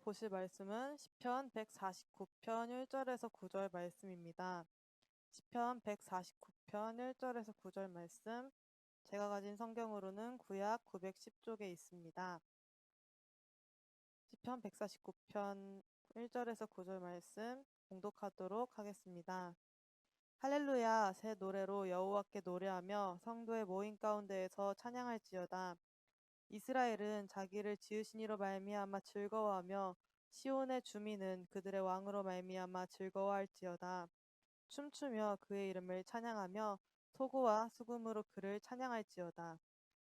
보실 말씀은 시편 149편 1절에서 9절 말씀입니다. 시편 149편 1절에서 9절 말씀, 제가 가진 성경으로는 구약 910쪽에 있습니다. 시편 149편 1절에서 9절 말씀 봉독하도록 하겠습니다. 할렐루야, 새 노래로 여호와께 노래하며 성도의 모임 가운데에서 찬양할지어다. 이스라엘은 자기를 지으신 이로 말미암아 즐거워하며 시온의 주민은 그들의 왕으로 말미암아 즐거워할지어다. 춤추며 그의 이름을 찬양하며 소고와 수금으로 그를 찬양할지어다.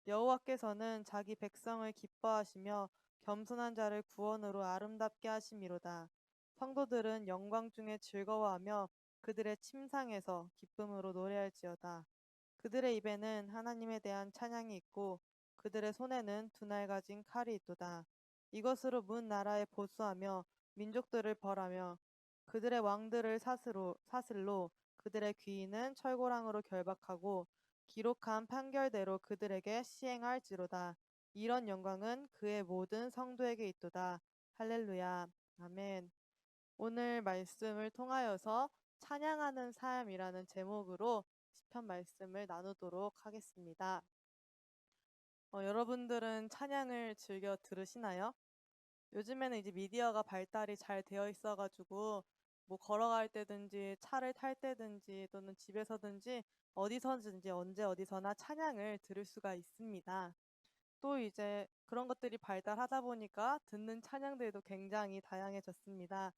여호와께서는 자기 백성을 기뻐하시며 겸손한 자를 구원으로 아름답게 하심이로다. 성도들은 영광 중에 즐거워하며 그들의 침상에서 기쁨으로 노래할지어다. 그들의 입에는 하나님에 대한 찬양이 있고 그들의 손에는 두 날 가진 칼이 있도다. 이것으로 문 나라에 보수하며 민족들을 벌하며 그들의 왕들을 사슬로 그들의 귀인은 철고랑으로 결박하고 기록한 판결대로 그들에게 시행할지로다. 이런 영광은 그의 모든 성도에게 있도다. 할렐루야. 아멘. 오늘 말씀을 통하여서 찬양하는 삶이라는 제목으로 시편 말씀을 나누도록 하겠습니다. 여러분들은 찬양을 즐겨 들으시나요? 요즘에는 이제 미디어가 발달이 잘 되어 있어가지고 뭐 걸어갈 때든지 차를 탈 때든지 또는 집에서든지 어디서든지 언제 어디서나 찬양을 들을 수가 있습니다. 또 이제 그런 것들이 발달하다 보니까 듣는 찬양들도 굉장히 다양해졌습니다.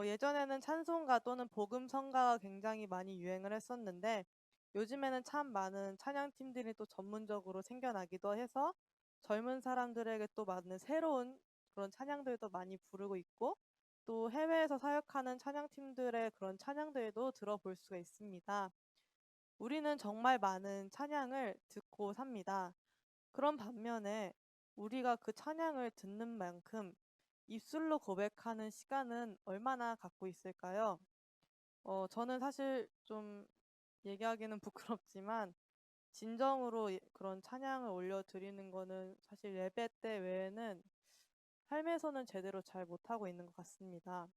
예전에는 찬송가 또는 복음성가가 굉장히 많이 유행을 했었는데 요즘에는 참 많은 찬양팀들이 또 전문적으로 생겨나기도 해서 젊은 사람들에게 또 많은 새로운 그런 찬양들도 많이 부르고 있고 또 해외에서 사역하는 찬양팀들의 그런 찬양들도 들어볼 수가 있습니다. 우리는 정말 많은 찬양을 듣고 삽니다. 그런 반면에 우리가 그 찬양을 듣는 만큼 입술로 고백하는 시간은 얼마나 갖고 있을까요? 저는 사실 좀 얘기하기는 부끄럽지만 진정으로 그런 찬양을 올려드리는 거는 사실 예배 때 외에는 삶에서는 제대로 잘 못하고 있는 것 같습니다.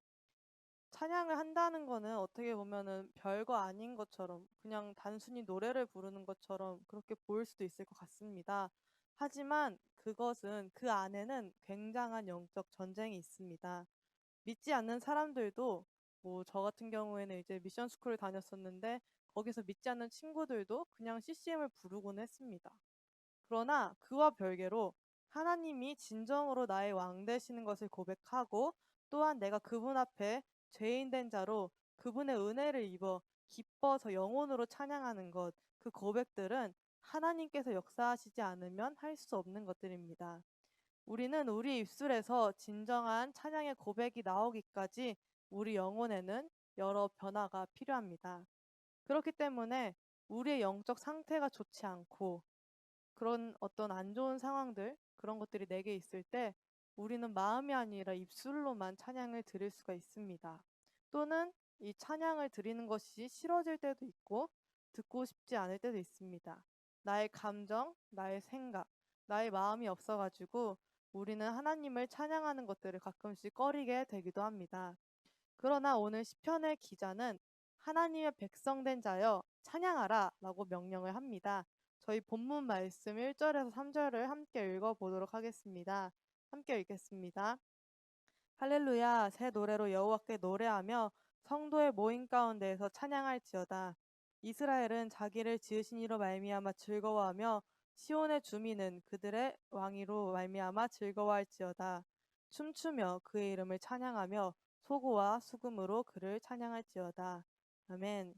찬양을 한다는 거는 어떻게 보면은 별거 아닌 것처럼 그냥 단순히 노래를 부르는 것처럼 그렇게 보일 수도 있을 것 같습니다. 하지만 그것은 그 안에는 굉장한 영적 전쟁이 있습니다. 믿지 않는 사람들도 뭐 저 같은 경우에는 이제 미션 스쿨을 다녔었는데 거기서 믿지 않는 친구들도 그냥 CCM을 부르곤 했습니다. 그러나 그와 별개로 하나님이 진정으로 나의 왕 되시는 것을 고백하고 또한 내가 그분 앞에 죄인 된 자로 그분의 은혜를 입어 기뻐서 영혼으로 찬양하는 것, 그 고백들은 하나님께서 역사하시지 않으면 할 수 없는 것들입니다. 우리는 우리 입술에서 진정한 찬양의 고백이 나오기까지 우리 영혼에는 여러 변화가 필요합니다. 그렇기 때문에 우리의 영적 상태가 좋지 않고 그런 어떤 안 좋은 상황들, 그런 것들이 내게 있을 때 우리는 마음이 아니라 입술로만 찬양을 드릴 수가 있습니다. 또는 이 찬양을 드리는 것이 싫어질 때도 있고 듣고 싶지 않을 때도 있습니다. 나의 감정, 나의 생각, 나의 마음이 없어가지고 우리는 하나님을 찬양하는 것들을 가끔씩 꺼리게 되기도 합니다. 그러나 오늘 시편의 기자는 하나님의 백성된 자여 찬양하라 라고 명령을 합니다. 저희 본문 말씀 1절에서 3절을 함께 읽어보도록 하겠습니다. 함께 읽겠습니다. 할렐루야, 새 노래로 여호와께 노래하며 성도의 모임 가운데에서 찬양할지어다. 이스라엘은 자기를 지으신 이로 말미암아 즐거워하며 시온의 주민은 그들의 왕이로 말미암아 즐거워할지어다. 춤추며 그의 이름을 찬양하며 소고와 수금으로 그를 찬양할지어다. 아멘.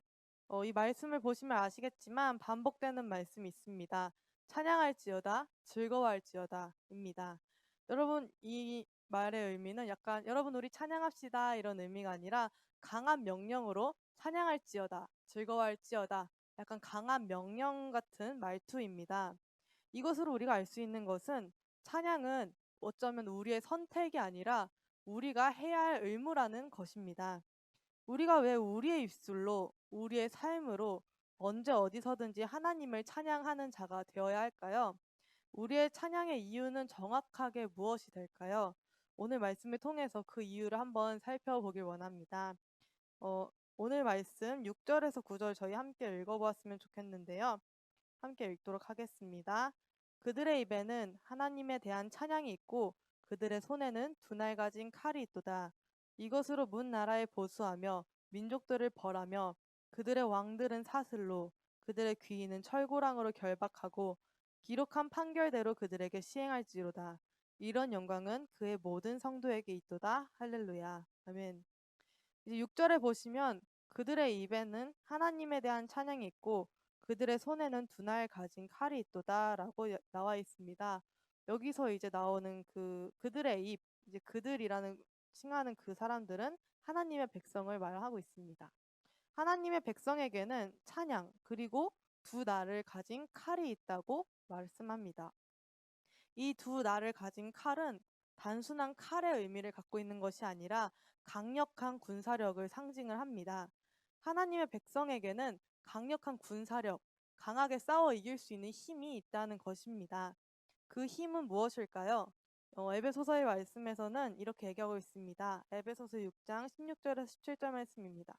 이 말씀을 보시면 아시겠지만 반복되는 말씀이 있습니다. 찬양할지어다, 즐거워할지어다입니다. 여러분, 이 말의 의미는 약간 여러분 우리 찬양합시다 이런 의미가 아니라 강한 명령으로 찬양할지어다, 즐거워할지어다 약간 강한 명령 같은 말투입니다. 이것으로 우리가 알 수 있는 것은 찬양은 어쩌면 우리의 선택이 아니라 우리가 해야 할 의무라는 것입니다. 우리가 왜 우리의 입술로 우리의 삶으로 언제 어디서든지 하나님을 찬양하는 자가 되어야 할까요? 우리의 찬양의 이유는 정확하게 무엇이 될까요? 오늘 말씀을 통해서 그 이유를 한번 살펴보길 원합니다. 오늘 말씀 6절에서 9절 저희 함께 읽어보았으면 좋겠는데요. 함께 읽도록 하겠습니다. 그들의 입에는 하나님에 대한 찬양이 있고 그들의 손에는 두 날 가진 칼이 있도다. 이것으로 문 나라에 보수하며 민족들을 벌하며 그들의 왕들은 사슬로 그들의 귀인은 철고랑으로 결박하고 기록한 판결대로 그들에게 시행할지로다. 이런 영광은 그의 모든 성도에게 있도다. 할렐루야. 아멘. 이제 6절에 보시면 그들의 입에는 하나님에 대한 찬양이 있고 그들의 손에는 두 날 가진 칼이 있도다라고 나와 있습니다. 여기서 이제 나오는 그들의 입, 이제 그들이라는 칭하는 그 사람들은 하나님의 백성을 말하고 있습니다. 하나님의 백성에게는 찬양 그리고 두 날을 가진 칼이 있다고 말씀합니다. 이 두 날을 가진 칼은 단순한 칼의 의미를 갖고 있는 것이 아니라 강력한 군사력을 상징을 합니다. 하나님의 백성에게는 강력한 군사력, 강하게 싸워 이길 수 있는 힘이 있다는 것입니다. 그 힘은 무엇일까요? 에베소서의 말씀에서는 이렇게 얘기하고 있습니다. 에베소서 6장 16절에서 17절 말씀입니다.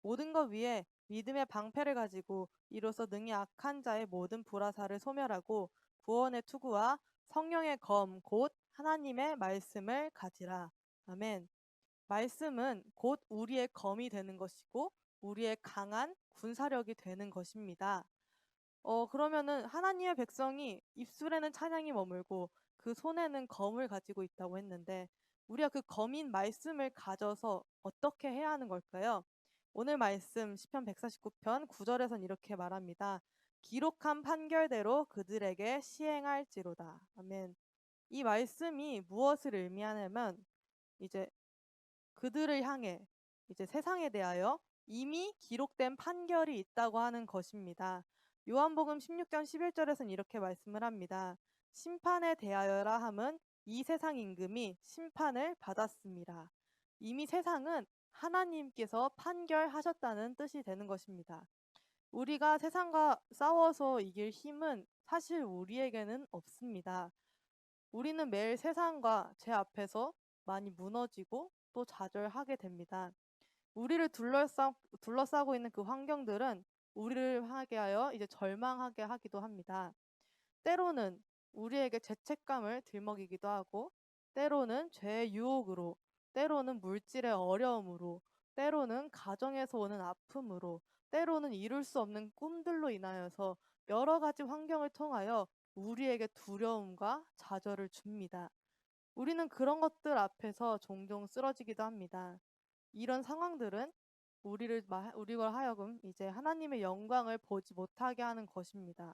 모든 것 위에 믿음의 방패를 가지고 이로써 능히 악한 자의 모든 불화살을 소멸하고 구원의 투구와 성령의 검, 곧 하나님의 말씀을 가지라. 아멘. 말씀은 곧 우리의 검이 되는 것이고 우리의 강한 군사력이 되는 것입니다. 그러면은 하나님의 백성이 입술에는 찬양이 머물고 그 손에는 검을 가지고 있다고 했는데 우리가 그 검인 말씀을 가져서 어떻게 해야 하는 걸까요? 오늘 말씀 시편 149편 9절에선 이렇게 말합니다. 기록한 판결대로 그들에게 시행할지로다. 아멘. 이 말씀이 무엇을 의미하냐면 이제 그들을 향해 이제 세상에 대하여 이미 기록된 판결이 있다고 하는 것입니다. 요한복음 16장 11절에서는 이렇게 말씀을 합니다. 심판에 대하여라 함은 이 세상 임금이 심판을 받았습니다. 이미 세상은 하나님께서 판결하셨다는 뜻이 되는 것입니다. 우리가 세상과 싸워서 이길 힘은 사실 우리에게는 없습니다. 우리는 매일 세상과 제 앞에서 많이 무너지고 또 좌절하게 됩니다. 우리를 둘러싸고 있는 그 환경들은 우리를 하게 하여 이제 절망하게 하기도 합니다. 때로는 우리에게 죄책감을 들먹이기도 하고, 때로는 죄의 유혹으로, 때로는 물질의 어려움으로, 때로는 가정에서 오는 아픔으로, 때로는 이룰 수 없는 꿈들로 인하여서 여러 가지 환경을 통하여 우리에게 두려움과 좌절을 줍니다. 우리는 그런 것들 앞에서 종종 쓰러지기도 합니다. 이런 상황들은 우리걸 하여금 이제 하나님의 영광을 보지 못하게 하는 것입니다.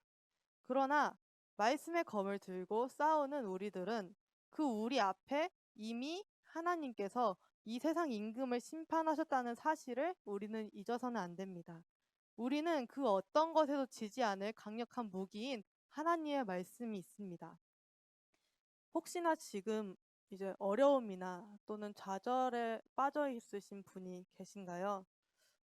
그러나 말씀의 검을 들고 싸우는 우리들은 그 우리 앞에 이미 하나님께서 이 세상 임금을 심판하셨다는 사실을 우리는 잊어서는 안 됩니다. 우리는 그 어떤 것에도 지지 않을 강력한 무기인 하나님의 말씀이 있습니다. 혹시나 지금 이제 어려움이나 또는 좌절에 빠져 있으신 분이 계신가요?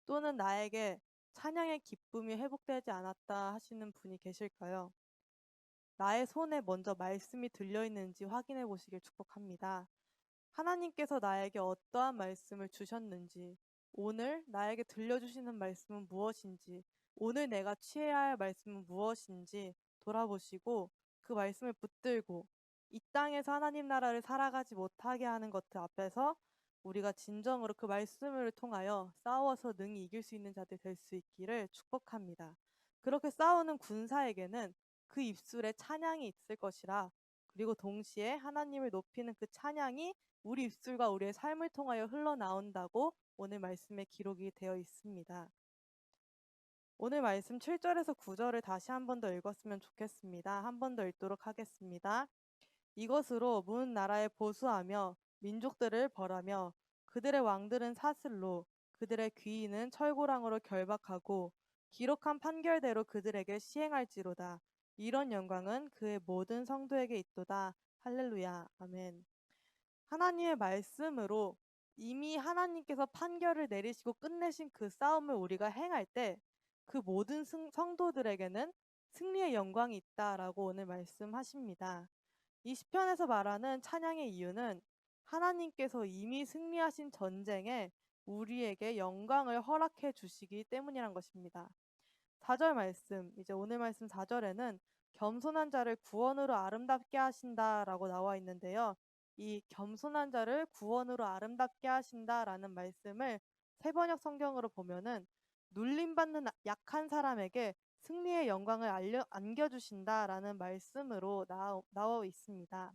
또는 나에게 찬양의 기쁨이 회복되지 않았다 하시는 분이 계실까요? 나의 손에 먼저 말씀이 들려있는지 확인해 보시길 축복합니다. 하나님께서 나에게 어떠한 말씀을 주셨는지, 오늘 나에게 들려주시는 말씀은 무엇인지, 오늘 내가 취해야 할 말씀은 무엇인지 돌아보시고 그 말씀을 붙들고 이 땅에서 하나님 나라를 살아가지 못하게 하는 것들 앞에서 우리가 진정으로 그 말씀을 통하여 싸워서 능히 이길 수 있는 자들 될 수 있기를 축복합니다. 그렇게 싸우는 군사에게는 그 입술에 찬양이 있을 것이라, 그리고 동시에 하나님을 높이는 그 찬양이 우리 입술과 우리의 삶을 통하여 흘러나온다고 오늘 말씀에 기록이 되어 있습니다. 오늘 말씀 7절에서 9절을 다시 한 번 더 읽었으면 좋겠습니다. 한 번 더 읽도록 하겠습니다. 이것으로 문 나라에 보수하며 민족들을 벌하며 그들의 왕들은 사슬로 그들의 귀인은 철고랑으로 결박하고 기록한 판결대로 그들에게 시행할지로다. 이런 영광은 그의 모든 성도에게 있도다. 할렐루야. 아멘. 하나님의 말씀으로 이미 하나님께서 판결을 내리시고 끝내신 그 싸움을 우리가 행할 때 그 모든 성도들에게는 승리의 영광이 있다라고 오늘 말씀하십니다. 이 시편에서 말하는 찬양의 이유는 하나님께서 이미 승리하신 전쟁에 우리에게 영광을 허락해 주시기 때문이란 것입니다. 4절 말씀, 이제 오늘 말씀 4절에는 겸손한 자를 구원으로 아름답게 하신다라고 나와 있는데요. 이 겸손한 자를 구원으로 아름답게 하신다라는 말씀을 세번역 성경으로 보면은 눌림받는 약한 사람에게 승리의 영광을 안겨주신다라는 말씀으로 나와 있습니다.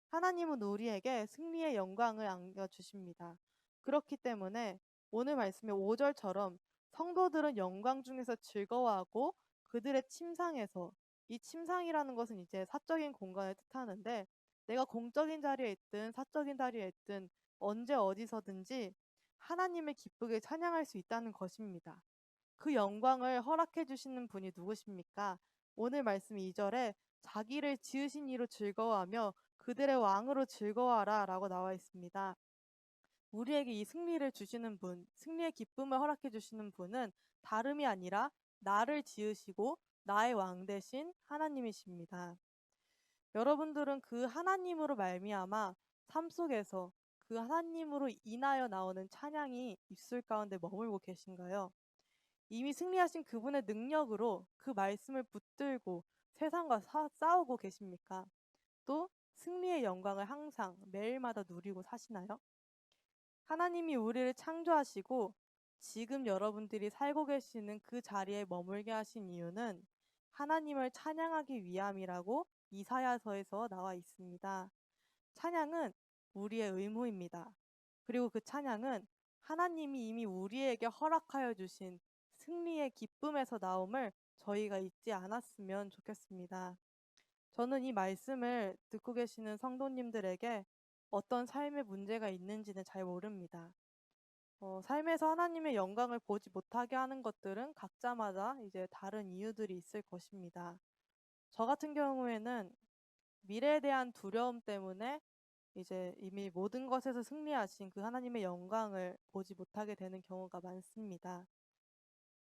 하나님은 우리에게 승리의 영광을 안겨주십니다. 그렇기 때문에 오늘 말씀의 5절처럼 성도들은 영광 중에서 즐거워하고 그들의 침상에서, 이 침상이라는 것은 이제 사적인 공간을 뜻하는데, 내가 공적인 자리에 있든 사적인 자리에 있든 언제 어디서든지 하나님을 기쁘게 찬양할 수 있다는 것입니다. 그 영광을 허락해 주시는 분이 누구십니까? 오늘 말씀 2절에 자기를 지으신 이로 즐거워하며 그들의 왕으로 즐거워하라 라고 나와 있습니다. 우리에게 이 승리를 주시는 분, 승리의 기쁨을 허락해 주시는 분은 다름이 아니라 나를 지으시고 나의 왕 되신 하나님이십니다. 여러분들은 그 하나님으로 말미암아 삶 속에서 그 하나님으로 인하여 나오는 찬양이 입술 가운데 머물고 계신가요? 이미 승리하신 그분의 능력으로 그 말씀을 붙들고 세상과 싸우고 계십니까? 또 승리의 영광을 항상 매일마다 누리고 사시나요? 하나님이 우리를 창조하시고 지금 여러분들이 살고 계시는 그 자리에 머물게 하신 이유는 하나님을 찬양하기 위함이라고 이사야서에서 나와 있습니다. 찬양은 우리의 의무입니다. 그리고 그 찬양은 하나님이 이미 우리에게 허락하여 주신 승리의 기쁨에서 나옴을 저희가 잊지 않았으면 좋겠습니다. 저는 이 말씀을 듣고 계시는 성도님들에게 어떤 삶의 문제가 있는지는 잘 모릅니다. 삶에서 하나님의 영광을 보지 못하게 하는 것들은 각자마다 이제 다른 이유들이 있을 것입니다. 저 같은 경우에는 미래에 대한 두려움 때문에 이제 이미 모든 것에서 승리하신 그 하나님의 영광을 보지 못하게 되는 경우가 많습니다.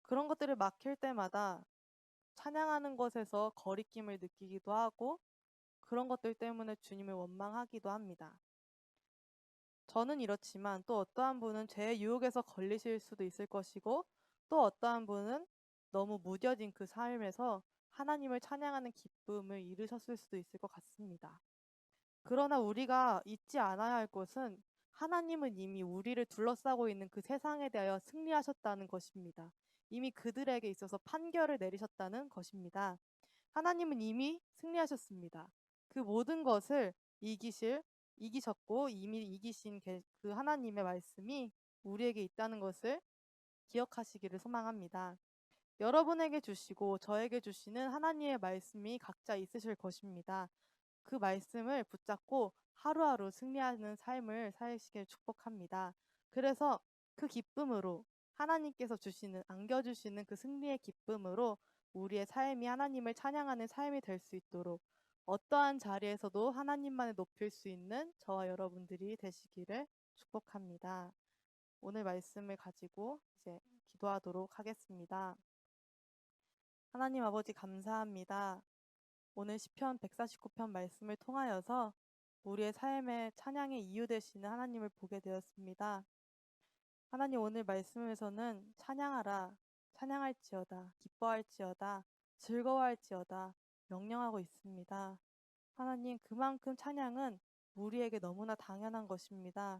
그런 것들을 막힐 때마다 찬양하는 것에서 거리낌을 느끼기도 하고 그런 것들 때문에 주님을 원망하기도 합니다. 저는 이렇지만 또 어떠한 분은 죄의 유혹에서 걸리실 수도 있을 것이고 또 어떠한 분은 너무 무뎌진 그 삶에서 하나님을 찬양하는 기쁨을 잃으셨을 수도 있을 것 같습니다. 그러나 우리가 잊지 않아야 할 것은 하나님은 이미 우리를 둘러싸고 있는 그 세상에 대하여 승리하셨다는 것입니다. 이미 그들에게 있어서 판결을 내리셨다는 것입니다. 하나님은 이미 승리하셨습니다. 그 모든 것을 이기셨고 이미 이기신 그 하나님의 말씀이 우리에게 있다는 것을 기억하시기를 소망합니다. 여러분에게 주시고 저에게 주시는 하나님의 말씀이 각자 있으실 것입니다. 그 말씀을 붙잡고 하루하루 승리하는 삶을 사시길 축복합니다. 그래서 그 기쁨으로 하나님께서 안겨주시는 그 승리의 기쁨으로 우리의 삶이 하나님을 찬양하는 삶이 될 수 있도록 어떠한 자리에서도 하나님만을 높일 수 있는 저와 여러분들이 되시기를 축복합니다. 오늘 말씀을 가지고 이제 기도하도록 하겠습니다. 하나님 아버지 감사합니다. 오늘 시편 149편 말씀을 통하여서 우리의 삶의 찬양의 이유 되시는 하나님을 보게 되었습니다. 하나님 오늘 말씀에서는 찬양하라, 찬양할지어다, 기뻐할지어다, 즐거워할지어다 명령하고 있습니다. 하나님 그만큼 찬양은 우리에게 너무나 당연한 것입니다.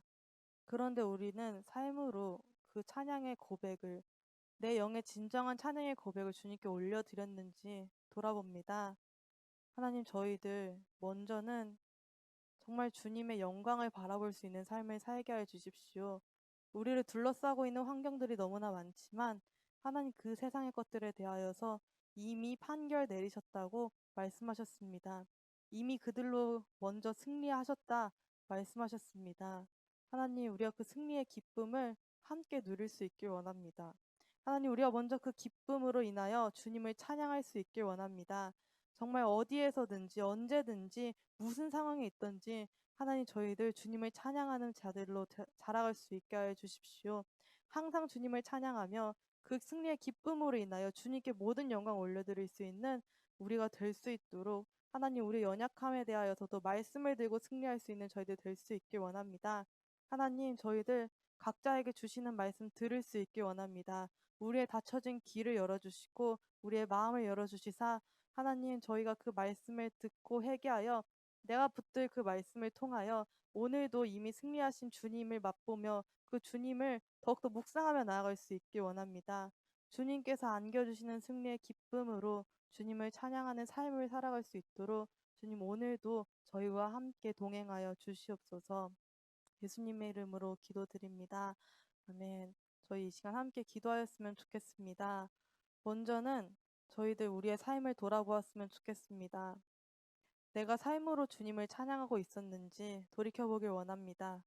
그런데 우리는 삶으로 그 찬양의 고백을 내 영의 진정한 찬양의 고백을 주님께 올려드렸는지 돌아봅니다. 하나님 저희들 먼저는 정말 주님의 영광을 바라볼 수 있는 삶을 살게 해 주십시오. 우리를 둘러싸고 있는 환경들이 너무나 많지만 하나님 그 세상의 것들에 대하여서 이미 판결 내리셨다고 말씀하셨습니다. 이미 그들로 먼저 승리하셨다 말씀하셨습니다. 하나님 우리가 그 승리의 기쁨을 함께 누릴 수 있길 원합니다. 하나님 우리가 먼저 그 기쁨으로 인하여 주님을 찬양할 수 있길 원합니다. 정말 어디에서든지 언제든지 무슨 상황에 있든지 하나님 저희들 주님을 찬양하는 자들로 자라갈 수 있게 해 주십시오. 항상 주님을 찬양하며 그 승리의 기쁨으로 인하여 주님께 모든 영광 올려드릴 수 있는 우리가 될 수 있도록 하나님 우리의 연약함에 대하여서도 말씀을 들고 승리할 수 있는 저희들 될 수 있길 원합니다. 하나님 저희들 각자에게 주시는 말씀 들을 수 있길 원합니다. 우리의 닫혀진 귀를 열어주시고 우리의 마음을 열어주시사 하나님 저희가 그 말씀을 듣고 회개하여 내가 붙들 그 말씀을 통하여 오늘도 이미 승리하신 주님을 맛보며 그 주님을 더욱더 묵상하며 나아갈 수 있길 원합니다. 주님께서 안겨주시는 승리의 기쁨으로 주님을 찬양하는 삶을 살아갈 수 있도록 주님 오늘도 저희와 함께 동행하여 주시옵소서. 예수님의 이름으로 기도드립니다. 아멘. 저희 이 시간 함께 기도하였으면 좋겠습니다. 먼저는 저희들 우리의 삶을 돌아보았으면 좋겠습니다. 내가 삶으로 주님을 찬양하고 있었는지 돌이켜보길 원합니다.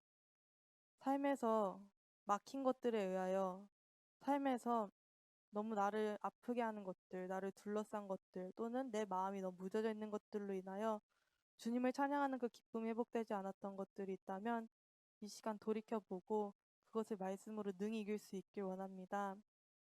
삶에서 막힌 것들에 의하여 삶에서 너무 나를 아프게 하는 것들, 나를 둘러싼 것들, 또는 내 마음이 너무 무뎌져 있는 것들로 인하여 주님을 찬양하는 그 기쁨이 회복되지 않았던 것들이 있다면 이 시간 돌이켜보고 그것을 말씀으로 능히 이길 수 있길 원합니다.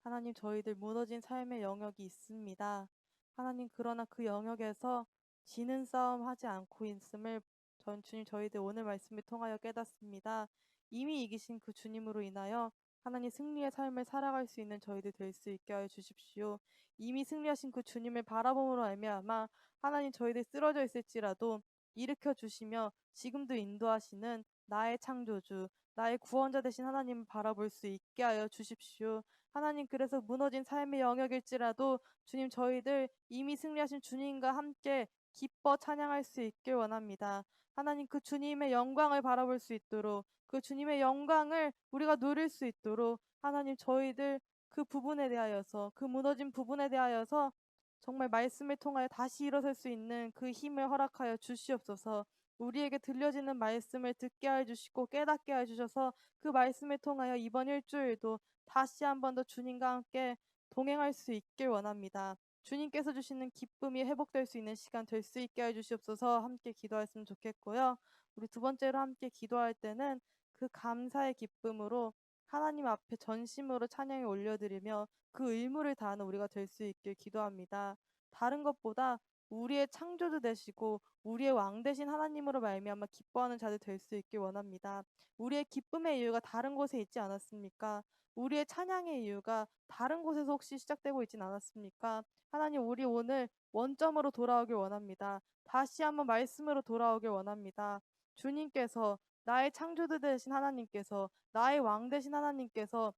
하나님 저희들 무너진 삶의 영역이 있습니다. 하나님 그러나 그 영역에서 지는 싸움 하지 않고 있음을 전 주님 저희들 오늘 말씀을 통하여 깨닫습니다. 이미 이기신 그 주님으로 인하여 하나님 승리의 삶을 살아갈 수 있는 저희들 될 수 있게 하여 주십시오. 이미 승리하신 그 주님을 바라봄으로 말미암아 하나님 저희들 쓰러져 있을지라도 일으켜 주시며 지금도 인도하시는 나의 창조주, 나의 구원자 되신 하나님을 바라볼 수 있게 하여 주십시오. 하나님 그래서 무너진 삶의 영역일지라도 주님 저희들 이미 승리하신 주님과 함께 기뻐 찬양할 수 있길 원합니다. 하나님 그 주님의 영광을 바라볼 수 있도록 그 주님의 영광을 우리가 누릴 수 있도록 하나님 저희들 그 부분에 대하여서 그 무너진 부분에 대하여서 정말 말씀을 통하여 다시 일어설 수 있는 그 힘을 허락하여 주시옵소서. 우리에게 들려지는 말씀을 듣게 해 주시고 깨닫게 해 주셔서 그 말씀을 통하여 이번 일주일도 다시 한 번 더 주님과 함께 동행할 수 있길 원합니다. 주님께서 주시는 기쁨이 회복될 수 있는 시간 될 수 있게 해 주시옵소서. 함께 기도했으면 좋겠고요. 우리 두 번째로 함께 기도할 때는 그 감사의 기쁨으로 하나님 앞에 전심으로 찬양을 올려드리며 그 의무를 다하는 우리가 될 수 있길 기도합니다. 다른 것보다 우리의 창조주 되시고 우리의 왕 되신 하나님으로 말미암아 기뻐하는 자들 될 수 있길 원합니다. 우리의 기쁨의 이유가 다른 곳에 있지 않았습니까? 우리의 찬양의 이유가 다른 곳에서 혹시 시작되고 있진 않았습니까? 하나님 우리 오늘 원점으로 돌아오길 원합니다. 다시 한번 말씀으로 돌아오길 원합니다. 주님께서 나의 창조주 되신 하나님께서 나의 왕 되신 하나님께서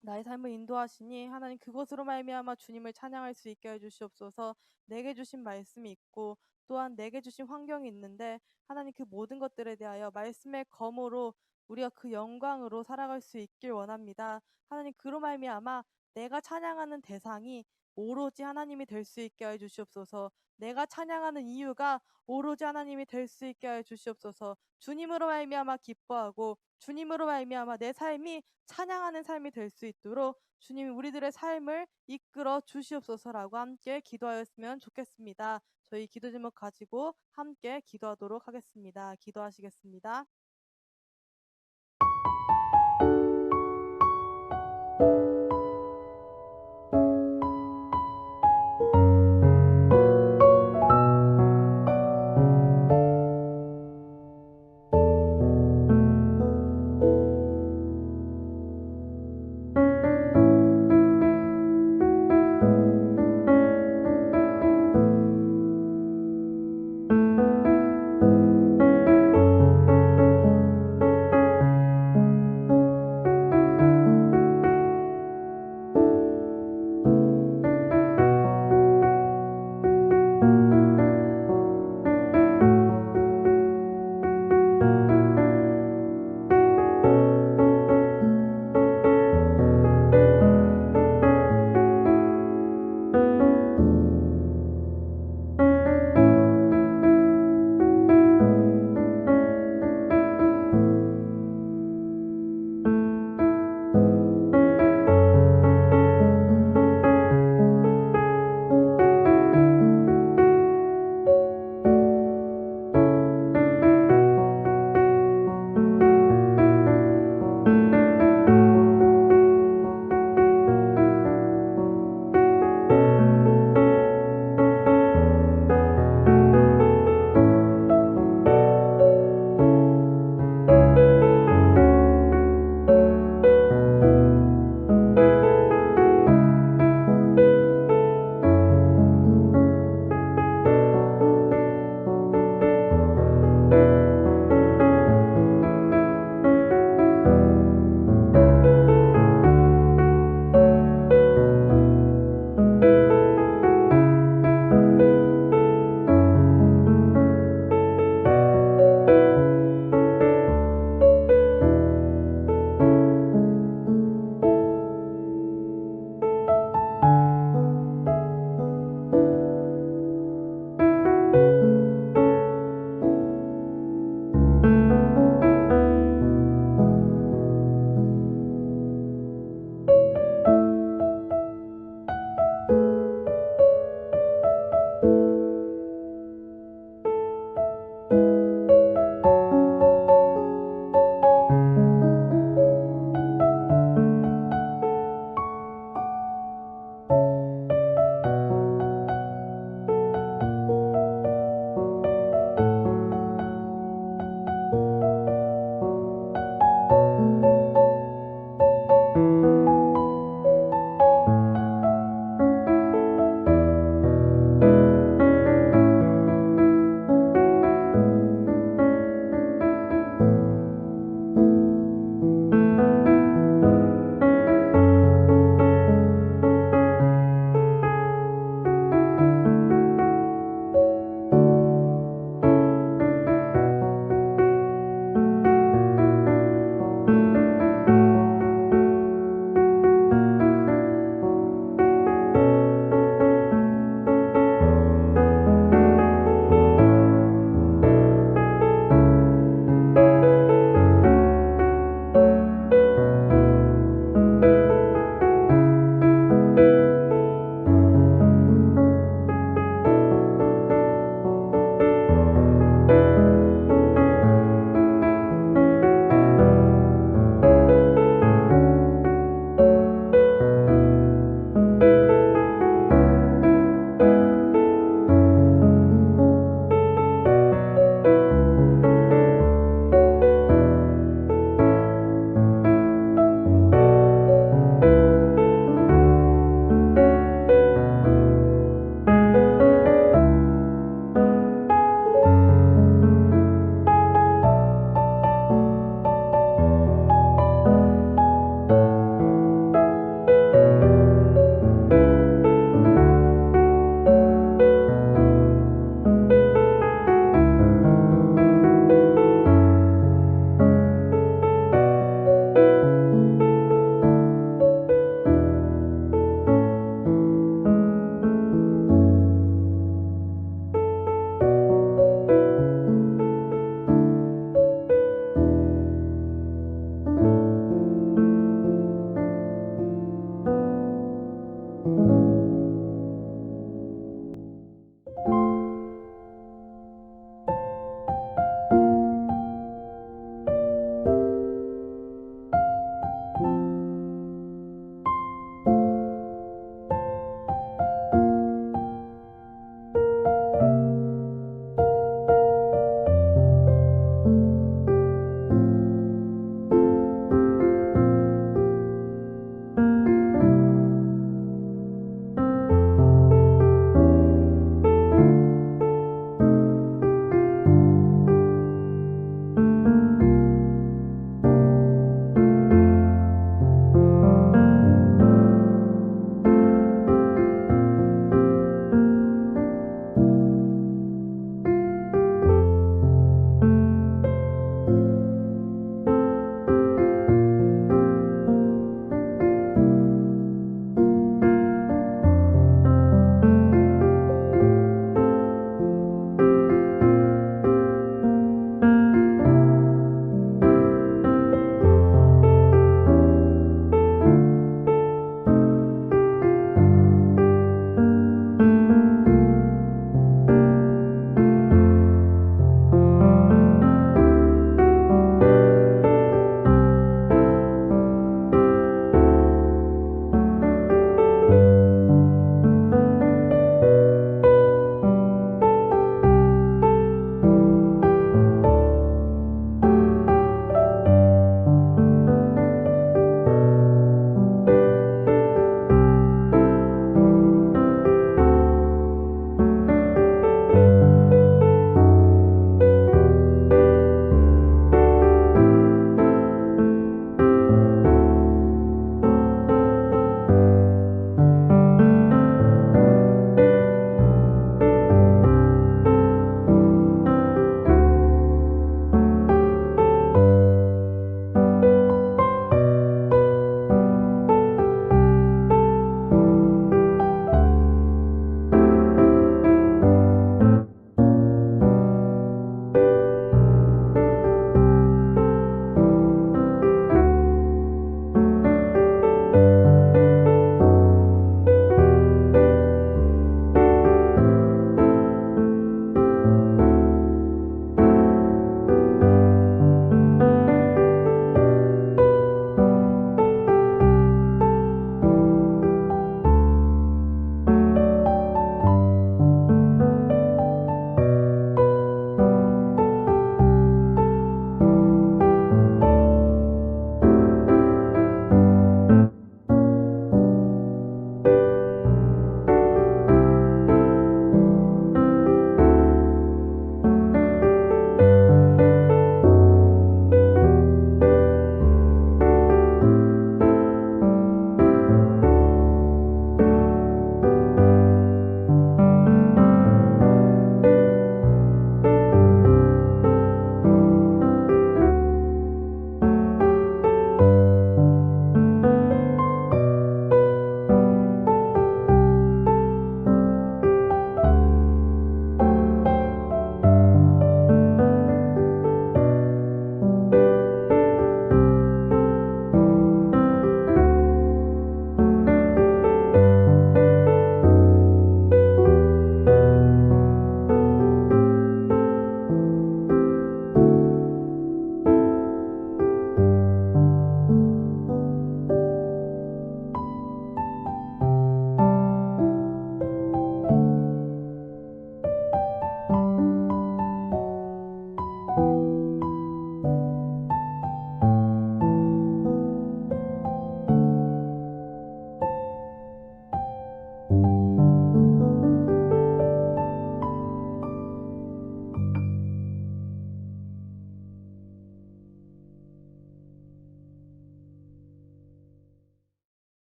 나의 삶을 인도하시니 하나님 그것으로 말미암아 주님을 찬양할 수 있게 해 주시옵소서. 내게 주신 말씀이 있고 또한 내게 주신 환경이 있는데 하나님 그 모든 것들에 대하여 말씀의 검으로 우리가 그 영광으로 살아갈 수 있길 원합니다. 하나님 그로 말미암아 내가 찬양하는 대상이 오로지 하나님이 될 수 있게 해 주시옵소서. 내가 찬양하는 이유가 오로지 하나님이 될 수 있게 해 주시옵소서. 주님으로 말미암아 기뻐하고 주님으로 말미암아 내 삶이 찬양하는 삶이 될 수 있도록 주님이 우리들의 삶을 이끌어 주시옵소서라고 함께 기도하였으면 좋겠습니다. 저희 기도 제목 가지고 함께 기도하도록 하겠습니다. 기도하시겠습니다.